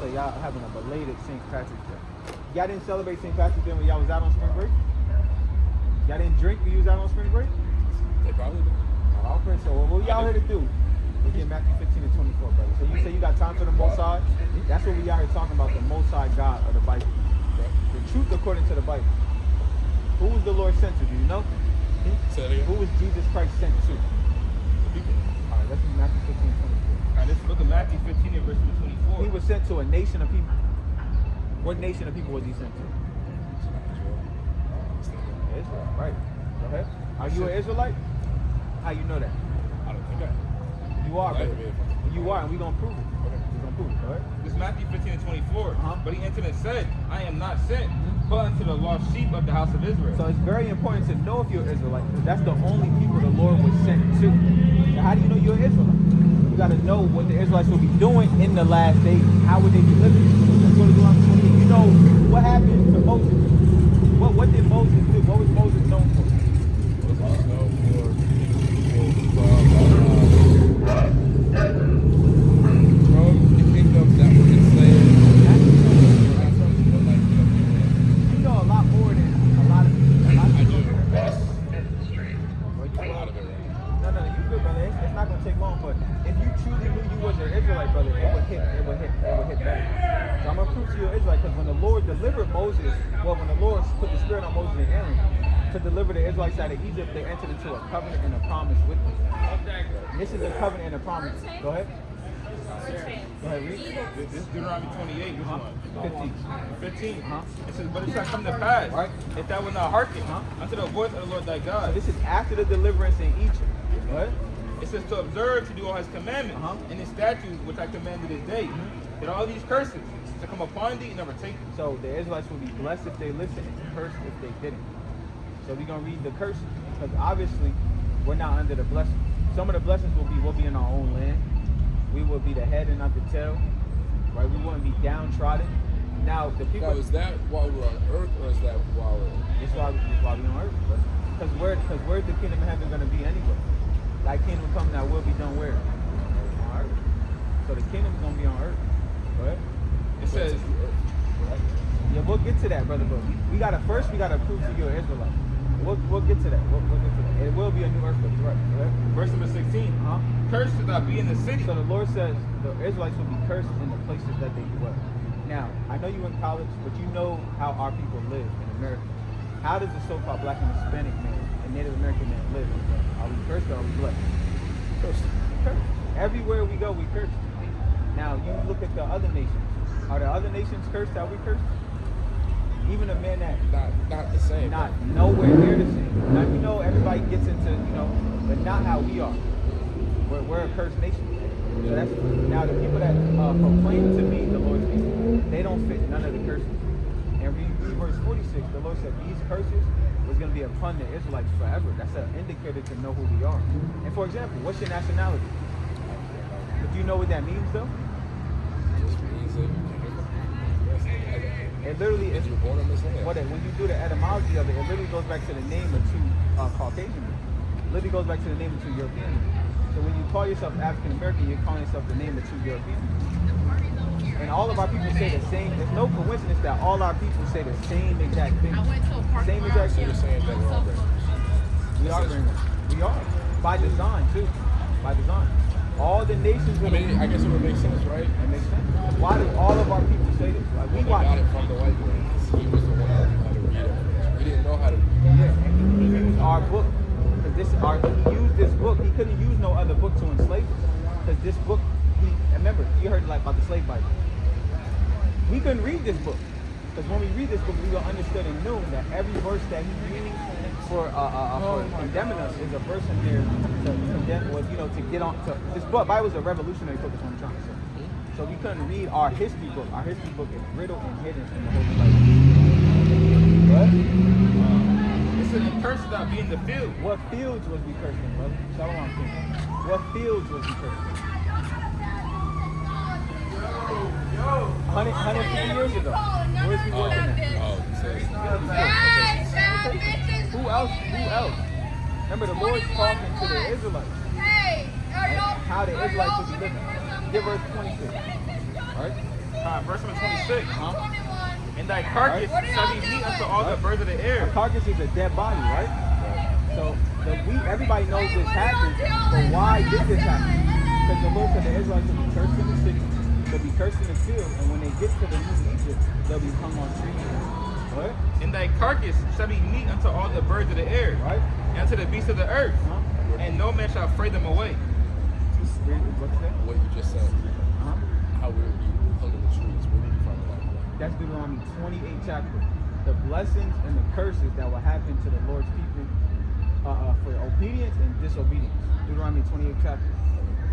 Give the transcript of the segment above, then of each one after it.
So y'all having a belated St. Patrick's Day. Y'all didn't celebrate St. Patrick's Day when y'all was out on spring break? Y'all didn't drink when you was out on spring break? They probably do. Oh, okay, so what y'all here to do? Look at Matthew 15 and 24, brother. So you say you got time for the Most High? That's what we out here talking about, the Most High God of the Bible. The truth according to the Bible. Who was the Lord sent to? Do you know? Say that again. Who was Jesus Christ sent to? The people. All right, let's read Matthew 15 and 24. All right, let's look at Matthew 15 and verse 24. He was sent to a nation of people. What nation of people was he sent to? Israel, right. Go ahead. Are you an Israelite? How you know that? I don't think I. You are, brother. You are, and we're going to prove it. We're going to prove it, all right? This is Matthew 15 and 24. Uh-huh. But he answered and said, I am not sent, but unto the lost sheep of the house of Israel. So it's very important to know if you're an Israelite, because that's the only people the Lord was sent to. Now, how do you know you're an Israelite? You got to know what the Israelites will be doing in the last days. How would they be living? Let's go to Deuteronomy 28. You know what happened to Moses? What did Moses do? What was Moses known for? From the kingdom that was enslaved. You know a lot more than a lot of people. I do. Yes. A lot of it. No, you good, brother. It's not gonna take long, but if you truly knew you was an Israelite, brother, it would hit better. So I'm gonna prove to you an Israelite, because when the Lord delivered Moses, when the Lord put the Spirit on Moses and Aaron to deliver the Israelites out of Egypt, they entered into a covenant and a promise with them. And this is a covenant and a promise. Go ahead. Go ahead, read. This is Deuteronomy 28, which one? 15. 15. Uh-huh. It says, but it shall come to pass, Right. if thou wilt not hearken Uh-huh. unto the voice of the Lord thy So God. this is after the deliverance in Egypt. Go ahead. It says to observe to do all his commandments and his statutes which I commanded this day. That all these curses shall come upon thee and overtake thee. So the Israelites will be blessed if they listen and cursed if they didn't. So we're gonna read the curses, because obviously we're not under the blessing. Some of the blessings we'll be in our own land. We will be the head and not the tail. Right? We wouldn't be downtrodden. Now the people. Now, is that while we're on earth, or is that while we're... That's why we on earth. Because where's the kingdom of heaven gonna be anyway? Thy kingdom come, that will be done where? On earth. So the kingdom's gonna be on earth. Go ahead. It says, Yeah, we'll get to that, brother. But we gotta prove to you an Israelite. We'll get to that. We'll get to that. It will be a new earth, but you're right. Right? verse number 16. Cursed shall thou be in the city. So the Lord says the Israelites will be cursed in the places that they dwell. Now, I know you in college, but you know how our people live in America. How does the so-called black and Hispanic man and Native American man live? Are we cursed or are we blessed? Cursed. Cursed. Everywhere we go, we cursed. Now, you look at the other nations. Are the other nations cursed? Are we cursed? Even a man that Not the same. not nowhere near the same. Now you know everybody gets into, but not how we are. We're a cursed nation. So that's now the people that proclaim to me the Lord's people, they don't fit none of the curses. And read verse 46, the Lord said these curses was going to be upon the Israelites forever. That's an indicator to know who we are. And for example, what's your nationality? Do you know what that means though? Just means that It literally is you're born in this land. when you do the etymology of it, it literally goes back to the name of two Caucasian men. It literally goes back to the name of two European men. So when you call yourself African American, you're calling yourself the name of two European men. And all of our people say the same. There's no coincidence that all our people say the same exact thing. Same exact thing. You're saying that we're all brainwashed. We are brainwashed. We are. By design too. By design. All the nations I mean, I guess it would make sense, right? That makes sense. Why do all of our people say this? Like, we Well, they got watch. it from the white man, because he was the one that knew how to read it. We didn't know how to read. Yeah, and he used our book. Cause he used this book. He couldn't use no other book to enslave us. Because this book, remember, you heard like about the slave Bible. We couldn't read this book. Because when we read this book, we will understood and knew that every verse that he used for condemning us is a verse in there to condemn, or to get on. This book, Bible is a revolutionary book. Is what I'm trying to say. So we couldn't read our history book. Our history book is riddled and hidden in the Holy Bible. What? It says, and cursed thou be in the field. What fields was we cursed in, brother? Shalom, King. What fields was we cursed in? 150 years ago. Where's we working at? Oh, so Who else? Remember, the Lord's talking to the Israelites. And how the Israelites would be living. Give verse 26. Alright? Verse number 26. Uh-huh. And thy carcass shall be meat unto all the birds of the A air. carcass is a dead body, right? So everybody knows this happened, but why did this happen? Because the Lord said the Israelites will be cursed in the city, they'll be cursed in the field, and when they get to the new Egypt, they'll be hung on trees. What? And thy carcass shall be meat unto all the birds of the air, Right? and unto the beasts of the earth, and no man shall fray them away. What's that? What you just said, Uh-huh. how we would be hung in the trees. Where did you find that? That's Deuteronomy 28 chapter. The blessings and the curses that will happen to the Lord's people for obedience and disobedience. Deuteronomy 28 chapter.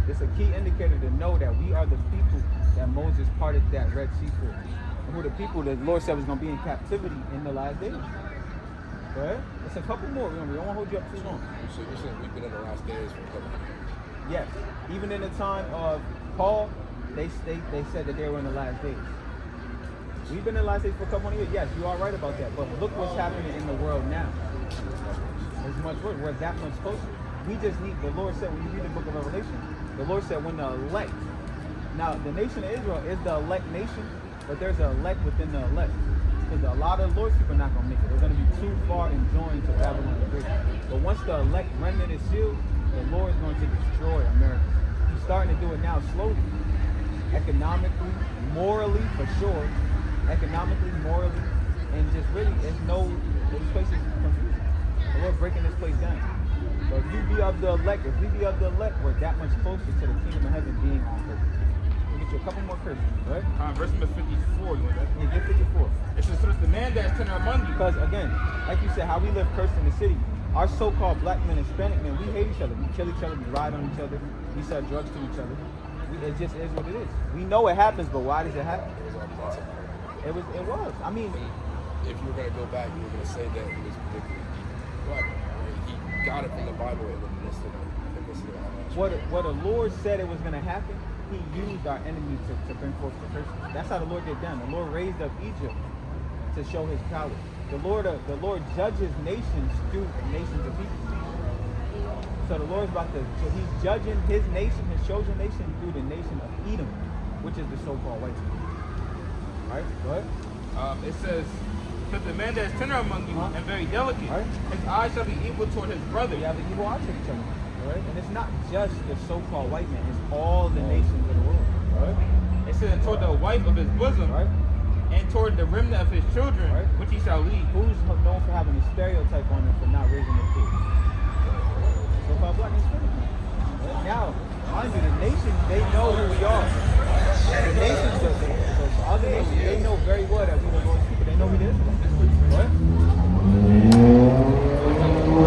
It's a key indicator to know that we are the people that Moses parted that Red Sea for. And who the people that the Lord said was going to be in captivity in the last days. Go ahead. It's a couple more. Remember, we don't want to hold you up too long. So you're saying we've been in the last days for a couple of years. Yes. Even in the time of Paul, they said that they were in the last days. We've been in the last days for a couple of years. Yes, you are right about that. But look what's happening in the world now. It's much worse. We're that much closer. We just need, the Lord said, when you read the book of Revelation, the Lord said when the elect, now the nation of Israel is the elect nation, but there's an elect within the elect. Because a lot of the Lord's people are not going to make it. They're going to be too far enjoined to Babylon the Great. But once the elect remnant is sealed, the Lord is going to destroy America. He's starting to do it now slowly. Economically, morally, for sure. Economically, morally, and just really, this place is confusing. The Lord's breaking this place down. So if you be of the elect, if we be of the elect, we're that much closer to the kingdom of heaven being on earth. We'll get you a couple more curses, right? Verse number 54. You want that? Yeah, get 54. It says, so the man that is tender among you. Because again, like you said, how we live cursed in the city, our so-called black men and Hispanic men, we hate each other. We kill each other, we ride on each other, we sell drugs to each other. It just is what it is. We know it happens, but why does it happen? It was all possible. It was. I mean, If you were going to go back, you were going to say that it was predicted. But he got it from the Bible and then listed all that. what the Lord said it was going to happen, he used our enemy to bring forth the curses. That's how the Lord did done. The Lord raised up Egypt to show his power. The Lord judges nations through nations of people. So the Lord's so he's judging his nation, his chosen nation, through the nation of Edom, which is the so-called white people. All right, go ahead. It says, but the man that is tender among you and very delicate, Right. his eyes shall be evil toward his brother. We have the evil eyes of each other. All right? And it's not just the so-called white man, it's all the nations of the world. All right? It says, and toward the wife of his bosom, Right? and toward the remnant of his children, Right. which he shall lead. Who's known for having a stereotype on them for not raising their kids? So-called black and Hispanic men. Now, mind you, the nations, they know who we are. The nations, the other nations, they know very well that we the Lord's people. They know we the Israelites. What?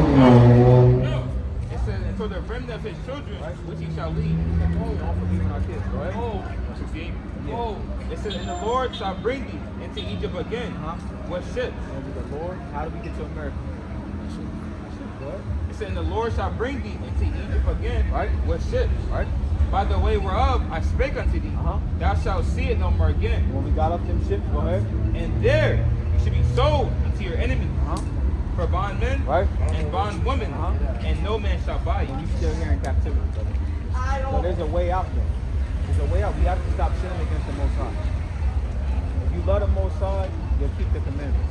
No. It says, and toward the remnant of his children, Right. which he shall lead. Don't forget our kids, right? Oh, 68. Yeah. Oh, it says, and the Lord shall bring thee into Egypt again. With ships. And with the Lord, how do we get to America? What? It said, and the Lord shall bring thee into Egypt again. Right. With ships. Right? By the way whereof I spake unto thee, thou shalt see it no more again. When we got up them ships, go ahead. And there you should be sold unto your enemies for bondmen Right? and bondwomen, and no man shall buy you. And we still here in captivity, brother. So there's a way out there. There's a way out. We have to stop sinning against the Most High. If you love the Most High, you'll keep the commandments.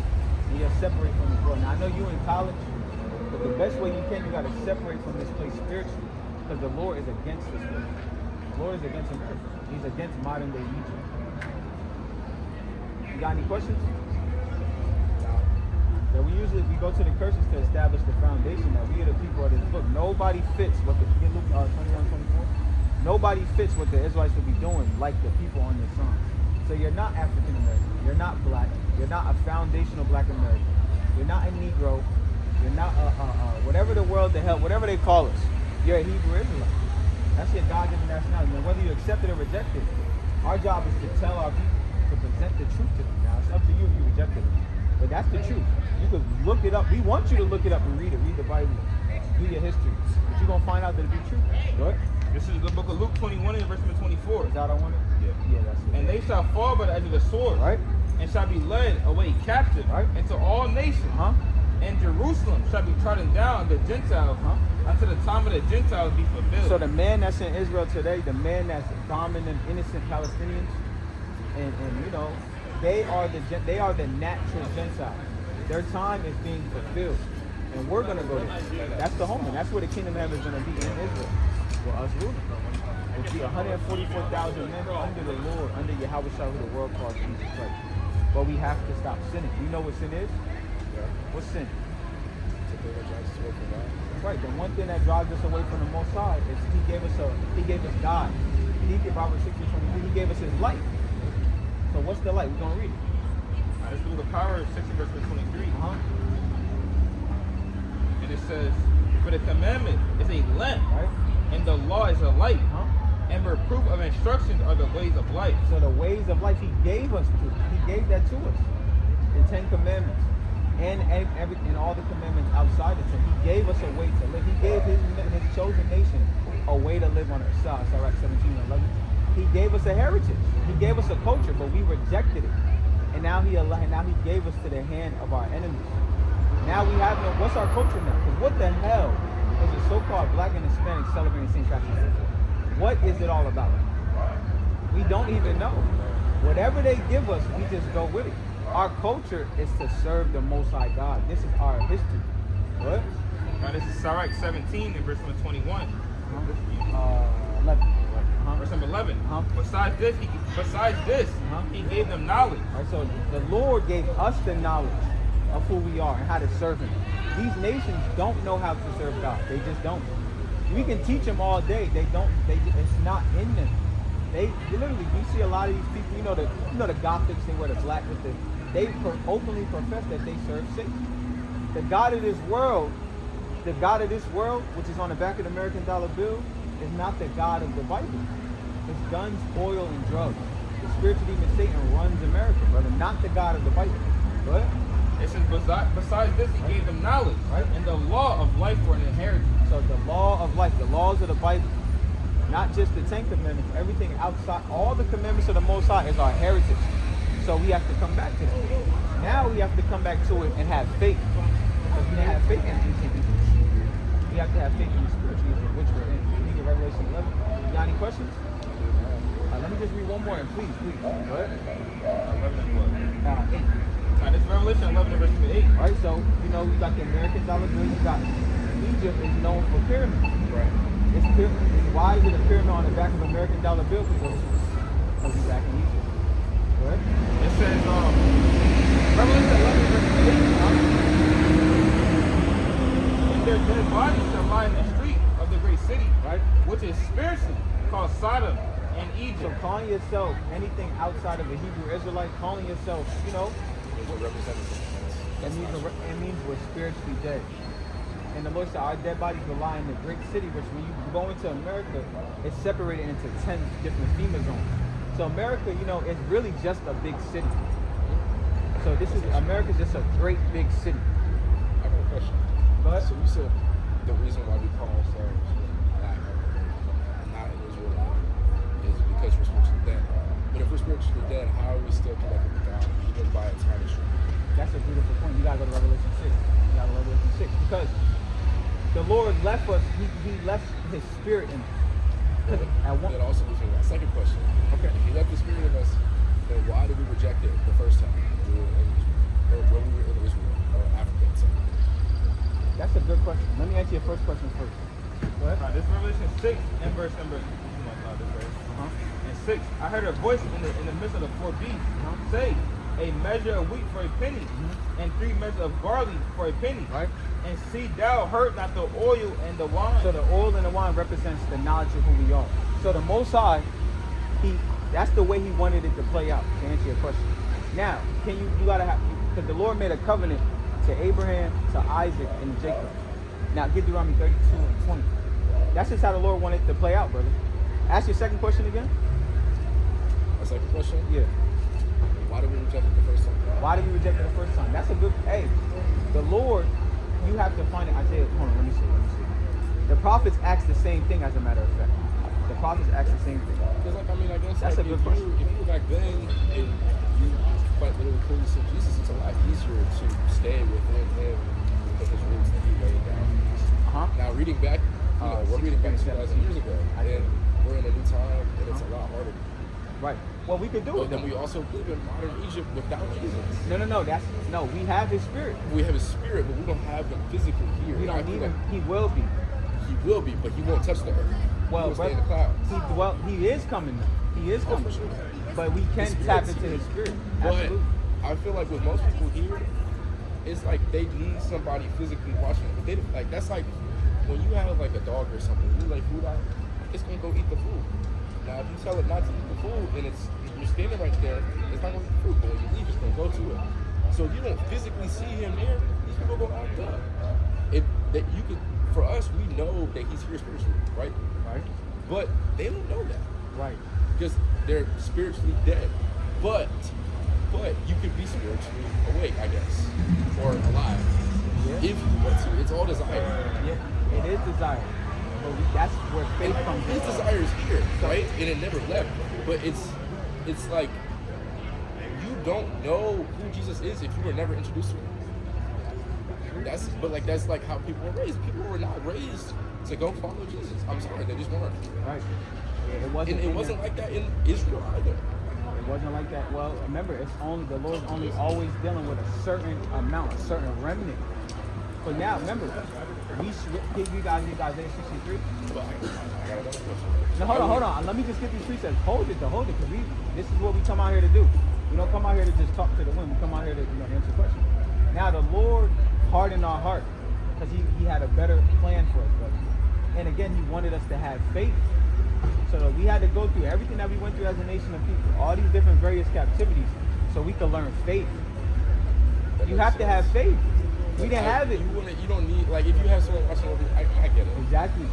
And you'll separate from this world. Now, I know you in college, but the best way you can, you got to separate from this place spiritually. Because the Lord is against this place. The Lord is against America. He's against modern day Egypt. You got any questions? That we go to the curses to establish the foundation that we are the people of this book. Nobody fits what the Luke 21:24. Nobody fits what the Israelites will be doing like the people on this song. So you're not African American. You're not black. You're not a foundational black American. You're not a Negro. You're not whatever the world, whatever they call us. You're a Hebrew Israelite. That's your God-given nationality. And whether you accept it or reject it, our job is to tell our people, to present the truth to them. Now, it's up to you if you reject it. But that's the truth. You could look it up. We want you to look it up and read it. Read the Bible. Do your history. But you're going to find out that it be true. Go ahead. This is the book of Luke 21 and verse number 24. Is that what I wanted? Yeah. Yeah, that's it. And they shall fall by the edge of the sword, Right? and shall be led away captive Right. into all nations. And Jerusalem shall be trodden down the Gentiles until the time of the Gentiles be fulfilled. So the man that's in Israel today, the man that's bombing them innocent Palestinians and and you know, they are the natural Gentiles. Their time is being fulfilled, and we're gonna go there. That's the home, and that's where the kingdom of heaven is gonna be in Israel. For us ruling. It'll be 144,000 men under the Lord, under Yahweh Shah, who the world calls Jesus Christ. But we have to stop sinning. You know what sin is? Yeah. What's sin? It's a thing that drives us away from God. Right. The one thing that drives us away from the Most High is He gave us God. Proverbs 6:23. He gave us His light. So what's the light? We're gonna read it. This is the Proverbs 6 verse 23. And it says, "For the commandment is a lamp, Right. and the law is a light, and reproof of instructions are the ways of life." So the ways of life He gave us to. He gave that to us. The 10 Commandments. And all the commandments outside of Him. He gave us a way to live. He gave His chosen nation a way to live on earth. Sirach 17:11. He gave us a heritage. He gave us a culture, but we rejected it. And now He gave us to the hand of our enemies. Now we have no. What's our culture now? Because what the hell is the so-called Black and Hispanic celebrating St. Patrick's Day for? What is it all about? We don't even know. Whatever they give us, we just go with it. Our culture is to serve the Most High God. This is our history. What? Now this is Sirach 17 and verse number 21. 11. Verse number 11. Uh-huh. Besides this, he gave them knowledge. All right, so the Lord gave us the knowledge of who we are and how to serve Him. These nations don't know how to serve God. They just don't. We can teach them all day. They don't. It's not in them. They literally. You see a lot of these people. You know the Gothics. They wear the black with the. They openly profess that they serve Satan. The God of this world, which is on the back of the American dollar bill, is not the God of the Bible. It's guns, oil, and drugs. The spiritual demon Satan runs America, brother, not the God of the Bible. What? It says, besides this, he gave them knowledge, Right. and the law of life for an inheritance. So the law of life, the laws of the Bible, not just the 10 Commandments, everything outside, all the commandments of the Most High is our heritage. So we have to come back to that. Now we have to come back to it and have faith. Because we didn't have faith in these. We have to have faith in the spiritual in which we're in. We need Revelation 11. You got any questions? Let me just read one more and please. What? 11 and what? 8. Now this is Revelation 11 and verse number 8. All right, so you know we got the American dollar bill. You got Egypt is known for pyramids. Right. Why is it a pyramid on the back of an American dollar bill? Because we're back in Egypt. What? It says, Revelation 11 verse 8. And their dead bodies shall lie in the street of the great city, Right? which is spiritually called Sodom and So Egypt. calling yourself anything outside of a Hebrew Israelite, calling yourself, you know, It's a representative. it means we're spiritually dead. And the Lord said our dead bodies will lie in the great city, which when you go into America, it's separated into 10 different FEMA zones. So America, you know, is really just a big city. So America's just a great big city. I have a question. Go ahead. So you said the reason why we call ourselves Black and not in Israel is because we're spiritually dead. But if we're spiritually dead, how are we still connected to God even by a tiny string? That's a beautiful point. You gotta go to Revelation 6. You gotta go to Revelation 6 because the Lord left us. He left His Spirit in us. That also leads me to my second question. Okay. If He left the Spirit in us, then why did we reject it the first time when we were in Israel, or when we were in Israel, or Africa itself? That's a good question. Let me answer your first question first. Go ahead. This is Revelation 6 and verse number. And 6. I heard a voice in the midst of the four beasts say, a measure of wheat for a penny, and 3 measures of barley for a penny. Right. And see, thou hurt not the oil and the wine. So the oil and the wine represents the knowledge of who we are. So the Most High, that's the way He wanted it to play out, to answer your question. Now, you gotta have, because the Lord made a covenant to Abraham, to Isaac, and to Jacob. Now, Deuteronomy 32 and 20. That's just how the Lord wanted it to play out, brother. Ask your second question again. My second question? Yeah. Why did we reject it the first time? Why did we reject it the first time? That's a good, the Lord, you have to find it. Isaiah, hold on, let me see. The prophets asked the same thing, as a matter of fact. The prophets asked the same thing. Because, I guess That's a good if question. you were back then and you quite literally clearly said Jesus, it's a lot easier to stay within Him because His roots that He laid down. Now, reading back, we're reading back 2,000 years ago, and we're in a new time, and it's a lot harder. Right. Well, we could do But it. then Though. we also live in modern Egypt without Jesus. No. We have His Spirit. We have His Spirit, but we don't have Him physically here. We I don't feel need Him. like He will be. He will be, but He won't touch the earth. Well, He will stay in brother, the clouds. He is coming. He is Oh, coming. for sure. But we can His tap Spirit's into here. His Spirit. But Absolutely. I feel like with most people here, it's like they need somebody physically watching it. But they like that's like when you have like a dog or something, you lay food out, it's gonna go eat the food. Now if you tell it not to eat the food and you're standing right there, it's not gonna eat the food. But when you leave, it's gonna go to it. So if you don't physically see him there, these people go act up. If that you could, for us, we know that he's here spiritually, right? Right. But they don't know that Right. because they're spiritually dead. But you could be spiritually awake, I guess, or alive. Yeah. If you want to. It's all desire. Yeah. It is desire. But that's where faith comes His in. desire is here, right? And it never left. But it's like you don't know who Jesus is if you were never introduced to him. That's like how people were raised. People were not raised to go follow Jesus. I'm sorry, they just weren't. Right. Yeah, it wasn't. And it in wasn't there. like that in Israel either. It wasn't like that. Well, remember, it's only the Lord's only always dealing with a certain amount, a certain remnant. But now, remember, you guys need Isaiah 63. But I got another question. Now, hold on. Let me just get these precepts. Hold it, because this is what we come out here to do. We don't come out here to just talk to the wind. We come out here to answer questions. Now, the Lord hardened our heart because he had a better plan for us, brother. And again, He wanted us to have faith. So we had to go through everything that we went through as a nation of people, all these different various captivities, so we could learn faith. You have to have faith. We didn't have it. You don't need, like, if you have someone watching over you, I get it. Exactly.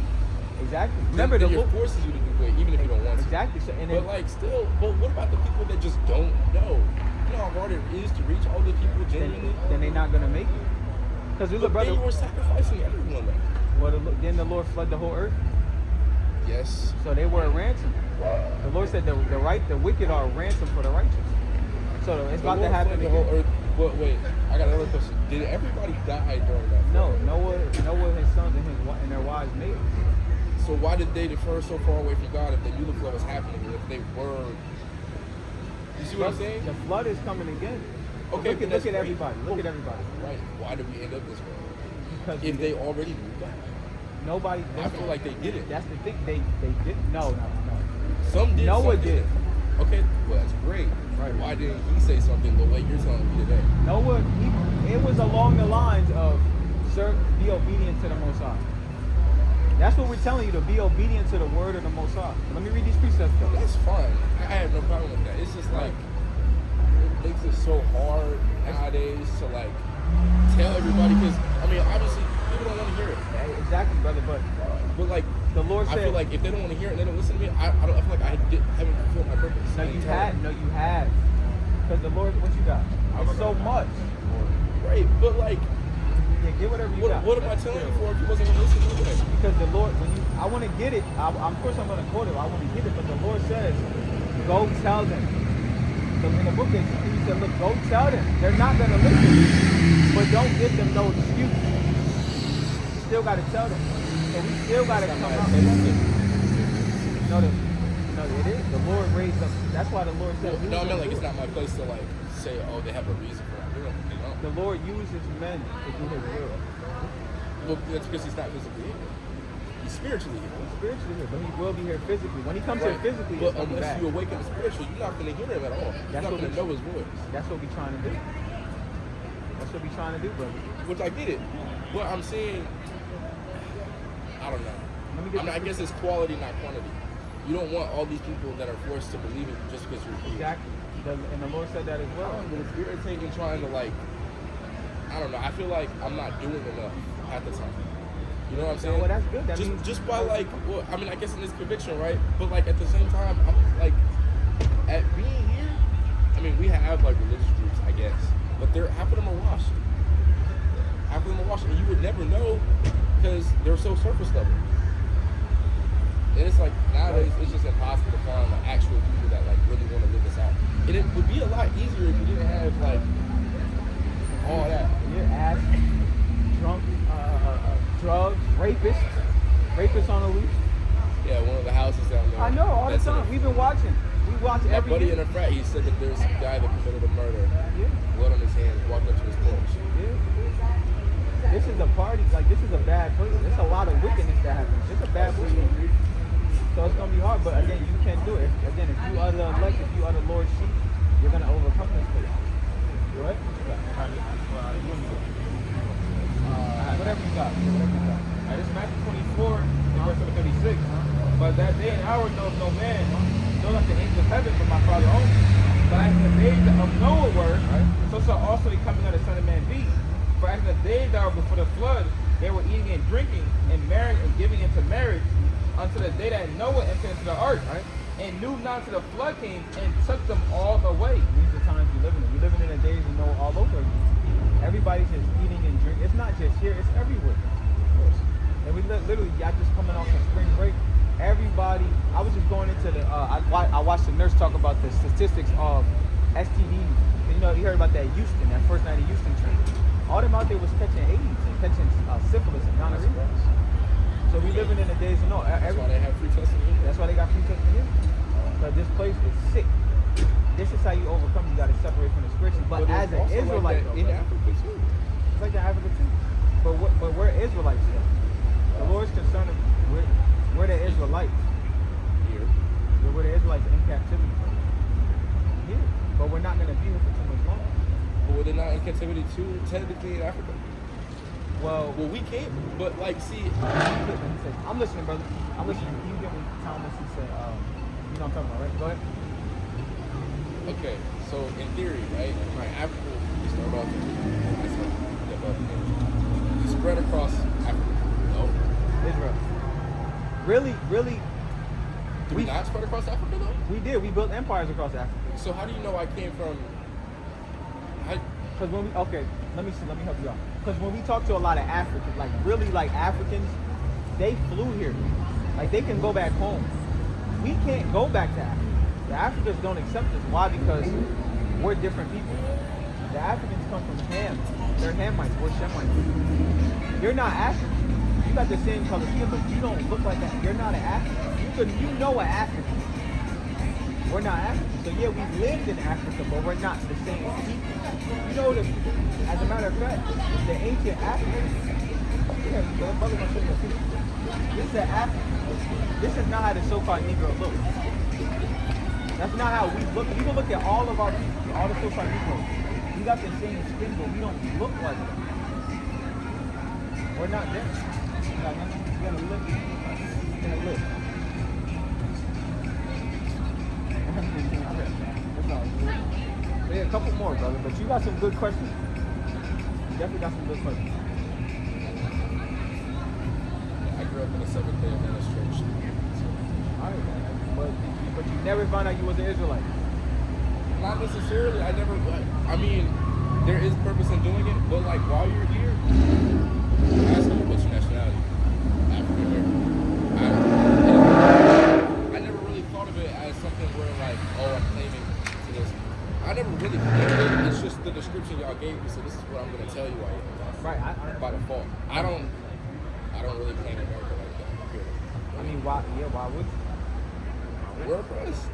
Remember, Remember, it forces you to do it, even if you don't want to. Exactly. So, and But what about the people that just don't know? You know how hard it is to reach all the people genuinely? then they're not gonna make it. Because But brother, they were sacrificing everyone though. well, then the Lord flooded the whole earth, Yes. so they were a ransom. The Lord said the wicked are a ransom for the righteous. So it's about to happen The again. whole earth. But wait, I got another question. Did everybody die during that? No, Noah, his sons and their wives made it. So why did they defer so far away from God if they knew the flood was happening? If they were, you see what I'm saying? The flood is coming again. Okay, look but at that's great. everybody. Look at everybody. Right. Why did we end up this way? Because If they already knew God, nobody. I feel like they did it. That's the thing. They did. No. Some did. Noah some did. didn't. Okay, well that's great. Right. Why didn't he say something the way you're telling me today? Noah, it was along the lines of, be obedient to the Most High. That's what we're telling you, to be obedient to the word of the Most High. Let me read these precepts though. That's fine. I have no problem with that. It's just like it makes it so hard nowadays to like tell everybody because I mean obviously people don't want to hear it. Yeah, exactly, brother. But like the Lord I said, feel like if they don't want to hear it and they don't listen to me, I feel like I haven't fulfilled my purpose. no, I you didn't tell had, them. no, you have, because the Lord, what you got? It's so much. Right, but like Yeah, get whatever you got. what am I telling you for if you wasn't gonna listen anyway? Because the Lord, I want to get it. Of course, I'm going to quote it. I want to get it, but the Lord says, "Go tell them." So in the book, He said, "Look, go tell them. They're not going to listen, but don't give them no excuse. You still got to tell them. So we still got to come out." No, it is. The Lord raised us. That's why the Lord said, No, I mean like it's not my place to like say, oh, they have a reason for not doing it. They don't. The Lord uses men to do His will. Well, that's because he's not physically here. He's spiritually here. He's spiritually here, but He will be here physically. When He comes here physically, but it's going to be unless bad. you awaken the spiritual, you're not going to hear him at all. You're That's not what going to we- know his voice. That's what we're trying to do. That's what we're trying to do, brother. Which I get it. But I'm saying, I don't know. Let me get I guess it's quality, not quantity. You don't want all these people that are forced to believe it just because you're here. Exactly. And the Lord said that as well. But it's irritating trying to like, I don't know. I feel like I'm not doing enough at the time. You know what I'm saying? Well, that's good. That just means- just by like, well, I mean, I guess in this conviction, right? But like at the same time, I'm like, at being here, I mean, we have like religious groups, I guess, but half of them are washed. Half of them are washed, and you would never know because they're so surface level. And it's like nowadays, it's just impossible to find like actual people that like really want to live this out. And it would be a lot easier if you didn't have like all that. You're ass, drunk, drugs, rapists on the loose. Yeah, one of the houses down there. I know, all the that's in time. We've been watching. We watch My every buddy year. in a frat, he said that there's a guy that committed a murder, Yeah. blood on his hands, walked up to his porch. Yeah. This is a party. Like, this is a bad place. There's a lot of wickedness that happens. It's a bad place. So it's gonna be hard. But again, you can do it. Again, if you are the elect, if you are the Lord's sheep, you're gonna overcome this place. Right? Whatever you got. This is Matthew 24, verse number 36. But that day and hour knows no man, nor not the angels of heaven, but my Father only. But as the days of Noah were, so shall also the coming of the Son of Man be. For as the days that were before the flood, they were eating and drinking, and marrying and giving into marriage, until the day that Noah entered into the ark, and knew not till the flood came and took them all away. These are times we live in. We're living in the days we know all over. Everybody's just eating and drinking. It's not just here. It's everywhere. And we literally got just coming off of spring break. Everybody, I was just going into the, I watched the nurse talk about the statistics of STDs. You know, you heard about that Houston, that first night of Houston trip. All them out there was catching AIDS and catching syphilis and gonorrhea. So we living in the days of no. That's why they have free testing here. That's why they got free testing here. But this place is sick. This is how you overcome. You got to separate from the spiritual. But as an Israelite, like in Africa too. it's like that in Africa too. But we're Israelites though. The Lord's concerned with we're the Israelites. Here. We're the Israelites in captivity. Here. But we're not going to be here for too much longer. But were they not in captivity too, technically in Africa? Well, Well, we came, but like, see, I'm listening, brother. I'm listening. You get what Thomas he said. You know what I'm talking about, right? Go ahead. okay, so in theory, right? Africa, we start off you spread across Africa. No? Israel. Really? Did we not spread across Africa though? We did. We built empires across Africa. So how do you know I came from? Because when we, okay, let me help you out. Because when we talk to a lot of Africans, like really like Africans, they flew here. Like they can go back home. We can't go back to Africa. The Africans don't accept us. Why? Because we're different people. The Africans come from Ham. They're Hamites. We're Shemites. You're not African. You got the same color skin, but you don't look like that. You're not an African. You know an African. We're not African. So yeah, we lived in Africa, but we're not the same people. You know, as a matter of fact, the ancient Africans, this is an African. This is not how the so-called Negro looks. That's not how we look. You can look at all of our people, all the so-called Negroes. We got the same skin, but we don't look like them. We're not them. We're gonna live. We're gonna live. That's all good. Yeah, a couple more, brother. But you got some good questions. You definitely got some good questions. I grew up in a Seventh-day Adventist church. All right, but you never found out you was an Israelite. Not necessarily. I mean, there is purpose in doing it, but like while you're here, ask me what's your nationality. African American. I never really thought of it as something where like, oh, I'm claiming to this. I never really claimed it. It's just the description y'all gave me, so this is what I'm gonna tell you I am. Right. By default. I don't really claim America like that. Period. I mean, why? Yeah, why would you? We're oppressed.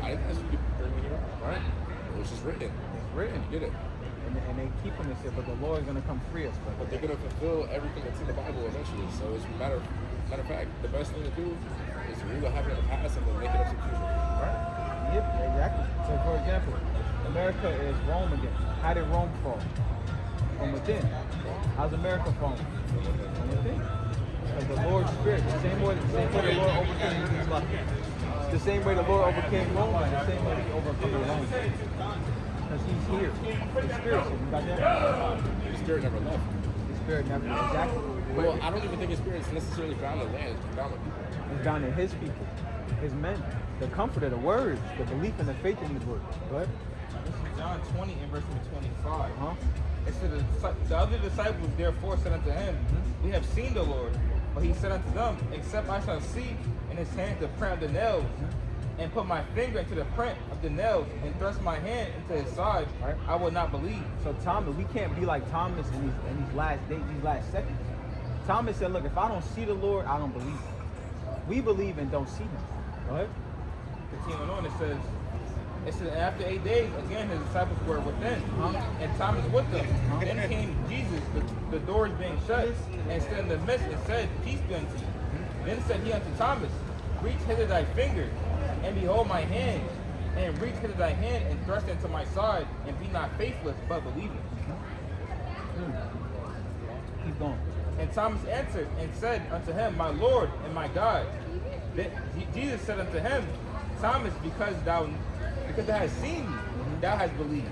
I didn't ask you to bring me here. Right. It was just written. It's written. You get it. And they keep them this shit, but the Lord is gonna come free us. But they're gonna fulfill everything that's in the Bible eventually. So it's matter of fact, the best thing to do is to read what happened in the past and then make it up to the future. Right. Yep, exactly. So for example, America is Rome again. How did Rome fall? From within. How's America falling? From within. Because the Lord's Spirit, the same way the Lord overcame the same way the Lord overcame Rome, and the same way he overcome Rome. Because he's here. The Spirit, you got that? The Spirit never left. The Spirit never, exactly. Well, I don't even think His Spirit is necessarily found in land. It's found in people. It's down in his people, his men, the comforter, the words, the belief and the faith in these words. Go ahead. This is John 20 and verse 25. Huh? It said, the other disciples therefore said unto him, we have seen the Lord. But he said unto them, except I shall see in his hand the print of the nails, and put my finger into the print of the nails, and thrust my hand into his side, Right. I will not believe. So Thomas, we can't be like Thomas in these last days, these last seconds. Thomas said, look, if I don't see the Lord, I don't believe. We believe and don't see him. Go ahead. continuing on, it says, and after 8 days, again his disciples were within, and Thomas with them. Then came Jesus, the doors being shut, and stood in the midst, and said, Peace be unto you. Then said he unto Thomas, Reach hither thy finger, and behold my hand, and reach hither thy hand, and thrust into my side, and be not faithless, but believing. Keep going. And Thomas answered and said unto him, My Lord and my God. Then Jesus said unto him, Thomas, because thou hast seen me, thou hast believed.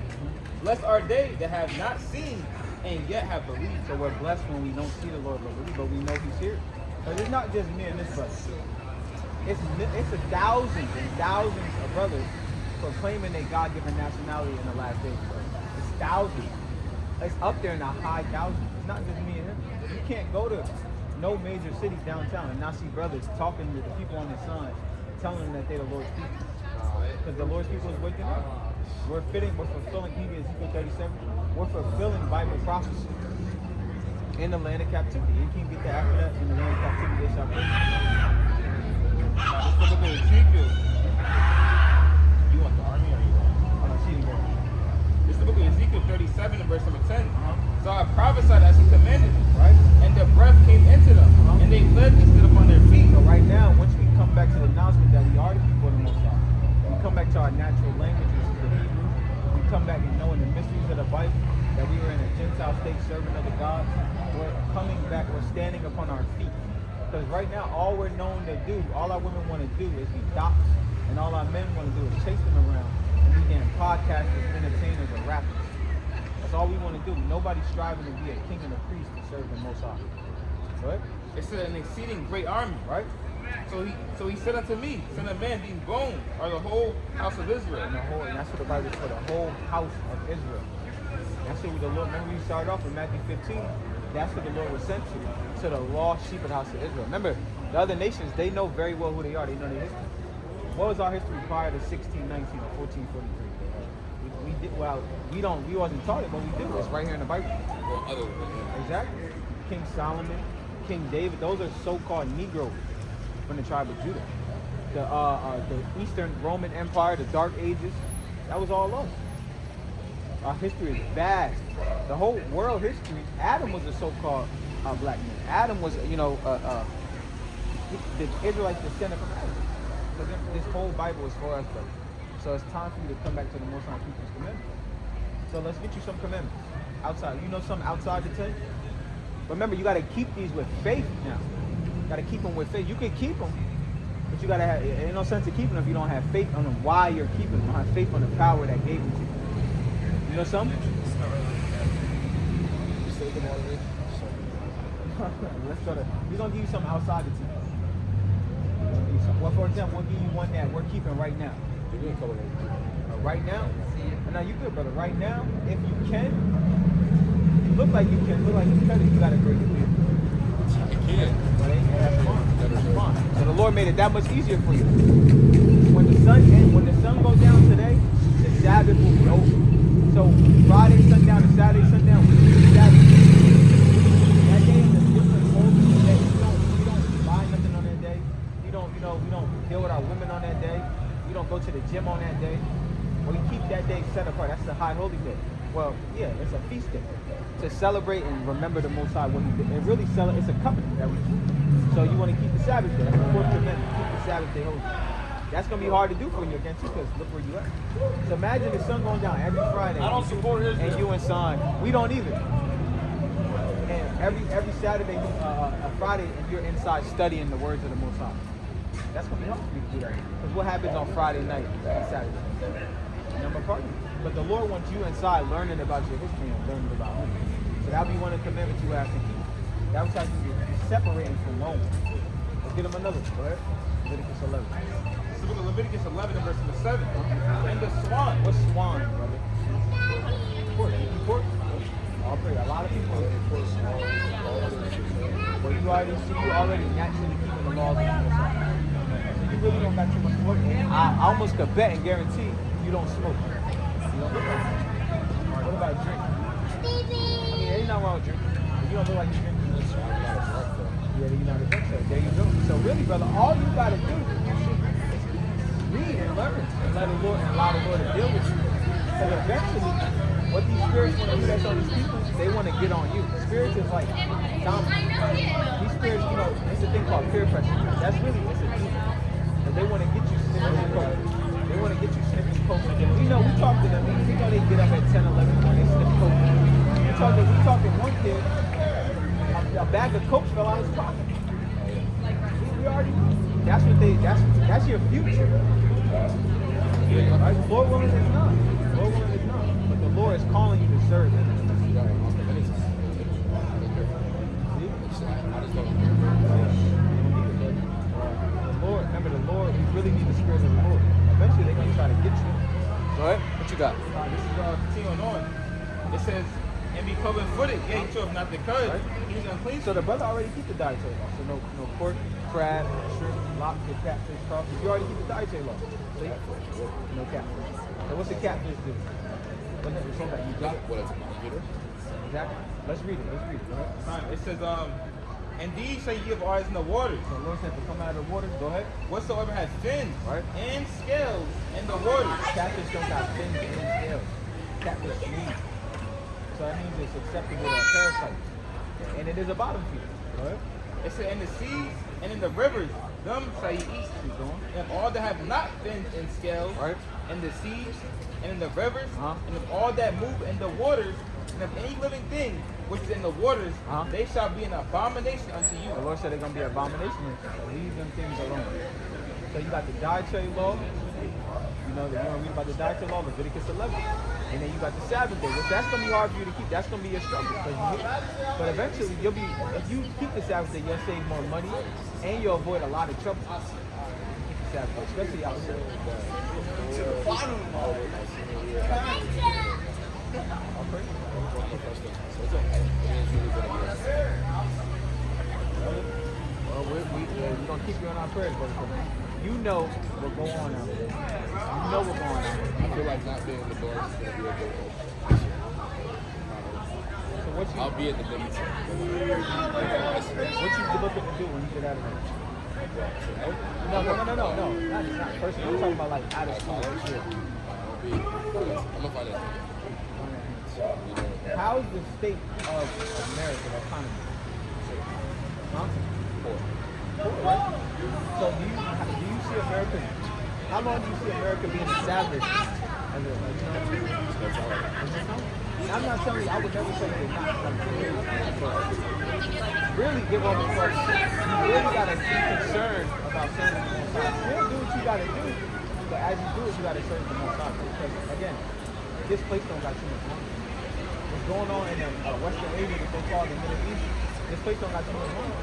Blessed are they that have not seen and yet have believed. So we're blessed when we don't see the Lord, but we know He's here. But it's not just me and this brother. It's a thousands and thousands of brothers proclaiming their God-given nationality in the last days. Bro. It's thousands. It's up there in the high thousands. It's not just me and him. You can't go to no major cities downtown and not see brothers talking to the people on the sign, telling them that they're the Lord's people. Because the Lord's people is waking up. We're fulfilling Ezekiel 37. We're fulfilling Bible prophecy in the land of captivity. You can't get that after that. In the land of captivity, they shall praise. Let's look at Ezekiel. You want the army or you want? I'm cheating here. This is the book of Ezekiel 37 and verse number 10. So I prophesied as he commanded me, Right? and the breath came into them, and they lived and stood upon their feet. So right now, once we come back to the announcement that we are the people of the Most High, we come back to our natural language, which is the Hebrew. We come back and knowing the mysteries of the Bible, that we were in a Gentile state serving other gods. We're coming back, we're standing upon our feet. Because right now, all we're known to do, all our women want to do is be docs, and all our men want to do is chase them around and be damn podcasters, entertainers, or rappers. That's all we want to do. Nobody's striving to be a king and a priest to serve the Most High. Right? It's an exceeding great army, Right? So he said unto me, Son of man, these bones are the whole house of Israel. And that's what the Bible is for, the whole house of Israel. That's what the Lord, remember we started off in Matthew 15, that's what the Lord was sent to the lost sheep of the house of Israel. Remember, the other nations, they know very well who they are, they know their history. What was our history prior to 1619 or 1443? We did, well, we wasn't taught it, but we did. It's right here in the Bible. Well, other than that. Exactly. King Solomon, King David, those are so-called Negroes from the tribe of Judah. The Eastern Roman Empire, the Dark Ages, that was all us. Our history is vast. The whole world history, Adam was a so-called black man. Adam was, the Israelites descended from Adam. So this whole Bible is for us, though. So it's time for you to come back to the Most High People's commandments. So let's get you some commandments outside. You know something outside the tent? Remember, you got to keep these with faith now. You got to keep them with faith. You can keep them, but you got to have, ain't no sense of keeping them if you don't have faith on them. Why you're keeping them? You don't have faith on the power that gave them to you. You know something? You say them already? Let's go to, we're going to give you something outside the tent. Well, for example, we'll give you one that we're keeping right now. Give me a couple of Right now? Now you good, brother. Right now, if you can, you look like you can, you got a great beard. Yeah. But that's fine. That is That's right. fine. So the Lord made it that much easier for you. When the sun goes down today, the Sabbath will be over. So Friday sundown to Saturday sundown, the Sabbath. That day is a different holy day. We don't buy nothing on that day. We don't deal with our women on that day. We don't go to the gym on that day. We keep that day set apart. That's the high holy day. Well, yeah, it's a feast day to celebrate and remember the Most High, what He did. It really it's a covenant that we keep. So you want to keep the Sabbath day. That's the fourth commandment. Keep the Sabbath day holy. That's gonna be hard to do for you again too, because look where you at. So imagine the sun going down every Friday. I don't support Israel. And you and Son, we don't either. And every Saturday, Friday, you're inside studying the words of the Most High. That's gonna be hard for you to do that. Because what happens on Friday night and Saturday? Number party. But the Lord wants you inside learning about your history and learning about Him. So that'll be one of the commandments you have to keep. That was how you get separating from Rome. Let's get him another one. Go ahead. Leviticus 11. This is the book of Leviticus 11 and verse number 7. And the swan. What's swan, brother? Pork. You keep pork? I'll pray. A lot of people. Well, you already naturally keeping the laws of the Most High. So you really don't got too much work. And I almost could bet and guarantee you don't smoke. You don't look like it. What about drink? I mean, ain't nothing wrong with drinking. But you don't look like you drink. Yeah, you're not a drink, so there you go. So really, brother, all you gotta do is read and eventually, what these spirits want to do, that's all these people, they want to get on you. Spirits is like dominant. These spirits, it's a thing called peer pressure. That's really, it's a demon. And they want to get you sniffing coke. They want to get you sniffing coke. And we talk to them. We know they get up at 10, 11 when they sniff coke. We talking one kid, a bag of coke fell out of his pocket. We already know. That's your future. Right? Lord willing is not. Lord willing is not. But the Lord is calling you to serve Him. The Lord, we really need the Spirit of the Lord. Eventually they're going to try to get you. Go ahead. What you got? This is continuing on. It says, and be cloven-footed, yea, he chose not the cud. Right. He's unclean. So the brother already keep the dietary law. So no pork, crab, shrimp, lobster, catfish, crawfish. You already keep the dietary law. See? No catfish. So what's the catfish do? What's on that? You got it? What is it? Exactly. Let's read it. Go ahead. It says, and these shall ye give eyes in the waters. So the Lord said to come out of the water. Go ahead. Whatsoever has fins Right. and scales in the waters. Catfish don't got fins and scales. Catfish meat. So that means it's acceptable to a parasite. And it is a bottom feeder. Go ahead. It said, in the seas and in the rivers, them shall ye eat. Keep going. And all that have not fins and scales Right. in the seas and in the rivers, Uh-huh. and of all that move in the waters, and of any living thing which is in the waters, Uh-huh. they shall be an abomination unto you. The Lord said they're going to be an abomination. So leave them things alone. So you got the dietary law. You want to read about the dietary law, Leviticus 11. And then you got the Sabbath day. Which that's going to be hard for you to keep. That's going to be your struggle. But eventually, if you keep the Sabbath day, you'll save more money and you'll avoid a lot of trouble. Keep the Sabbath day, especially outside. I'll pray. Well, we're going to keep you on our prayers, brother. You know what's going on out there. You know what's going on. I feel like not being in the bars is going to be a good hope. So I'll be in the limit. what you looking to do when you get out of here? No. Not personally. I'm talking about like out of school. I'm going to find out. How's the state of American economy? Huh? Poor, right? So do you see America? How long do you see America being established? As a, I'm not telling you. I would never say they're not. Really give up the first. You really gotta be concerned about serving the Most High. Still do what you gotta do, but as you do it, you gotta serve the Most High. Because again, this place don't got too much money. What's going on in the Western Asia that they call the Middle East? This place don't got too much money.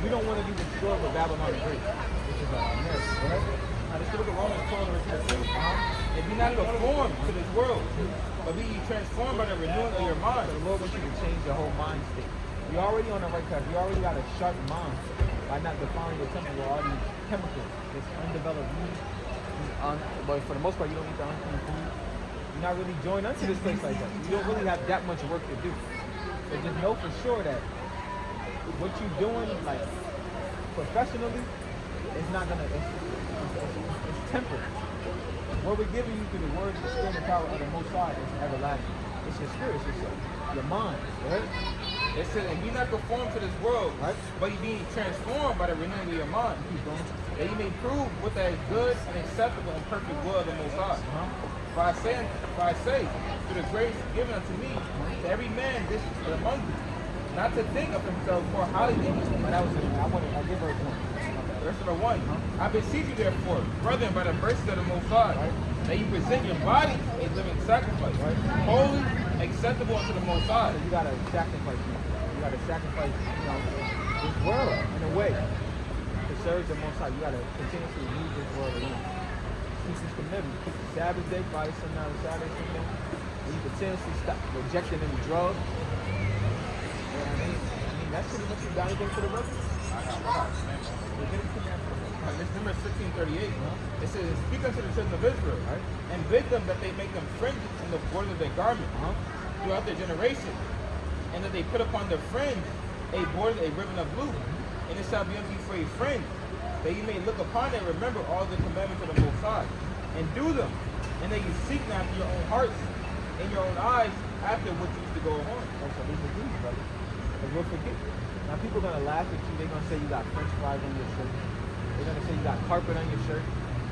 We don't want to be destroyed with Babylon the Great, which is America, right? Now, let's look at Romans 12, verse 13. And be not conformed to this world, but be ye transformed by the renewing of your mind. So the Lord wants you to change your whole mind state. You're already on the right path. You already got a sharp mind by not defiling your temple with all these chemicals, this undeveloped meat. But for the most part, you don't eat the unclean food. You're not really joined unto this place like that. You don't really have that much work to do. But just know for sure that what you're doing, like professionally, is not gonna. It's temporary. What we're giving you through the words, the spirit, and power of the Most High is everlasting. It's your spirit, it's your mind, right? It says, and be not conformed to this world, Right. but ye being transformed by the renewing of your mind. Keep going. That ye may prove what that is good and acceptable and perfect will of the Most High. For I say, through the grace given unto me, to every man this among you, not to think of himself more highly than he. But that was it. I give her a point. Verse number 1. I beseech you therefore, brethren, by the mercy of the Most High, that you present your body a living sacrifice, holy, acceptable unto the Most High. So you gotta sacrifice people. You gotta sacrifice, this world in a way to serve the Most High. You gotta continuously use this world around. Keep this commitment. Keep the Sabbath day, Friday, Sunday, Saturday, Sunday. And you continuously stop rejecting any drugs. I mean, that's pretty much you got anything for the record? This number 1638. It says, speak unto the children of Israel, and bid them that they make them fringes in the border of their garment throughout their generation, and that they put upon their fringe a border, a ribbon of blue, and it shall be unto you for a fringe, that ye may look upon and remember all the commandments of the Most High, and do them, and then you seek after your own hearts and your own eyes after what used to go on. That's what we should do, brother. Because we'll forget. Now people gonna laugh at you. They're gonna say you got French fries on your shirt. They're gonna say you got carpet on your shirt.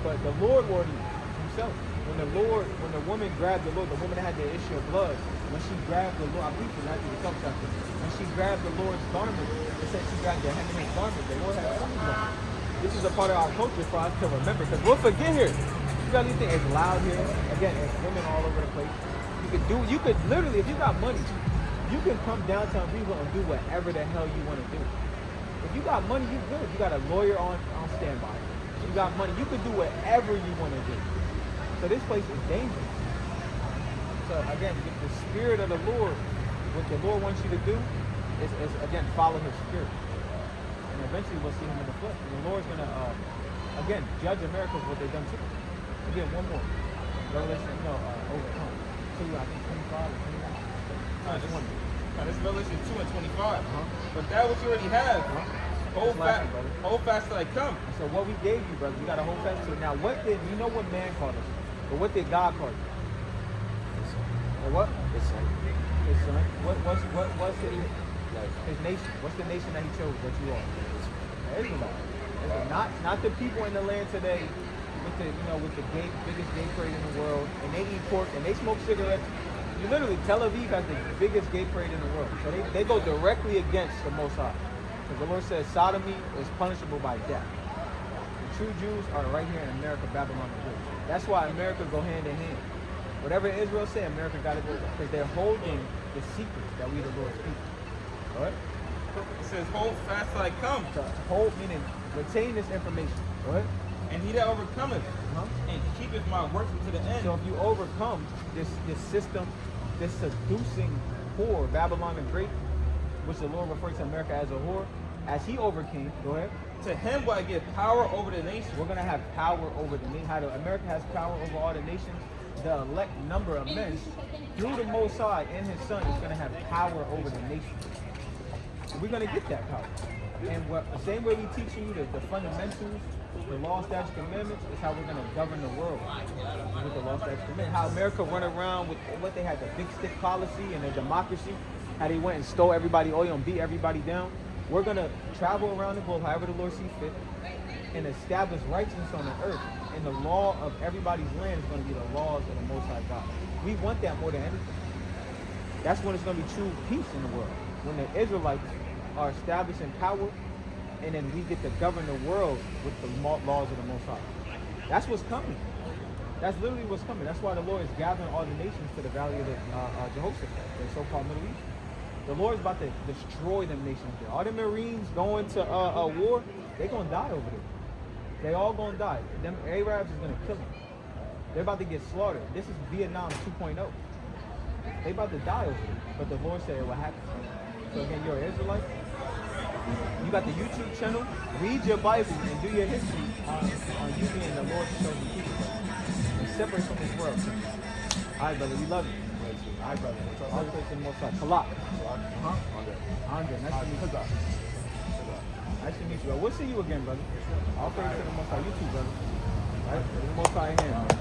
But the Lord warned you himself. When the woman grabbed the Lord, the woman that had the issue of blood, when she grabbed the Lord, I believe it was Matthew the 12th chapter, when she grabbed the Lord's garment, it said she grabbed the hem of his garment. The Lord had shoes on. This is a part of our culture for us to remember, because we'll forget here. You got anything? It's loud here. Again, it's women all over the place. You could literally, if you got money, you can come downtown Greenville and do whatever the hell you want to do. If you got money, you good. You got a lawyer on standby. You got money, you can do whatever you want to do. So this place is dangerous. So again, the spirit of the Lord, what the Lord wants you to do is again, follow his spirit. And eventually we'll see him in the flesh. And the Lord's going to, again, judge America for what they've done to us. Again, one more. Revelation, overcome. 2, I think 25 or 29. Just one. This is Revelation 2 and 25. But that which you already have, hold fast till I come. And so what we gave you, brother, you got to hold fast to it. Now, you know what man called us? But what did God call you? Or what? His son. His son. What's his nation? What's the nation that he chose that you are? Israelites. Not the people in the land today with the biggest gay parade in the world, and they eat pork and they smoke cigarettes. You literally, Tel Aviv has the biggest gay parade in the world. So they go directly against the Most High. Because the Lord says sodomy is punishable by death. The true Jews are right here in America, Babylon, and Greece. That's why America go hand in hand. Whatever Israel say, America got to go because they're holding the secrets that we the Lord's people. All right? It says, hold fast till I come. So hold, meaning retain this information. All right? And he that overcometh and keepeth my works to the end. So if you overcome this system, this seducing whore, Babylon the Great, which the Lord refers to America as a whore, as he overcame, go ahead. To him will I give power over the nations. We're going to have power over the nation. America has power over all the nations. The elect number of men, through the Most High and his son, is going to have power over the nations. We're going to get that power. And the same way we teaching you the fundamentals, the law, statutes, commandments, is how we're going to govern the world with the law, statutes, commandments. How America run around with what they had, the big stick policy and the democracy, how they went and stole everybody oil and beat everybody down. We're going to travel around the globe however the Lord sees fit and establish righteousness on the earth. And the law of everybody's land is going to be the laws of the Most High God. We want that more than anything. That's when it's going to be true peace in the world. When the Israelites are established in power, and then we get to govern the world with the laws of the Most High. That's what's coming. That's literally what's coming. That's why the Lord is gathering all the nations to the valley of the Jehoshaphat, the so-called Middle East. The Lord is about to destroy them nations there. All the Marines going to war, they're going to die over there. They all going to die. Them Arabs is going to kill them. They're about to get slaughtered. This is Vietnam 2.0. They about to die over there. But the Lord said it will happen. So again, you're an Israelite. You got the YouTube channel. Read your Bible and do your history on you being the Lord's chosen people. And separate from this world. All right, brother. We love you. All right, brother. All praise to the Most High. Kalak. Andre. Nice to meet you. Nice to meet you. We'll see you again, brother. All praise to the Most High. You too, brother. All right. The Most High in hand, man.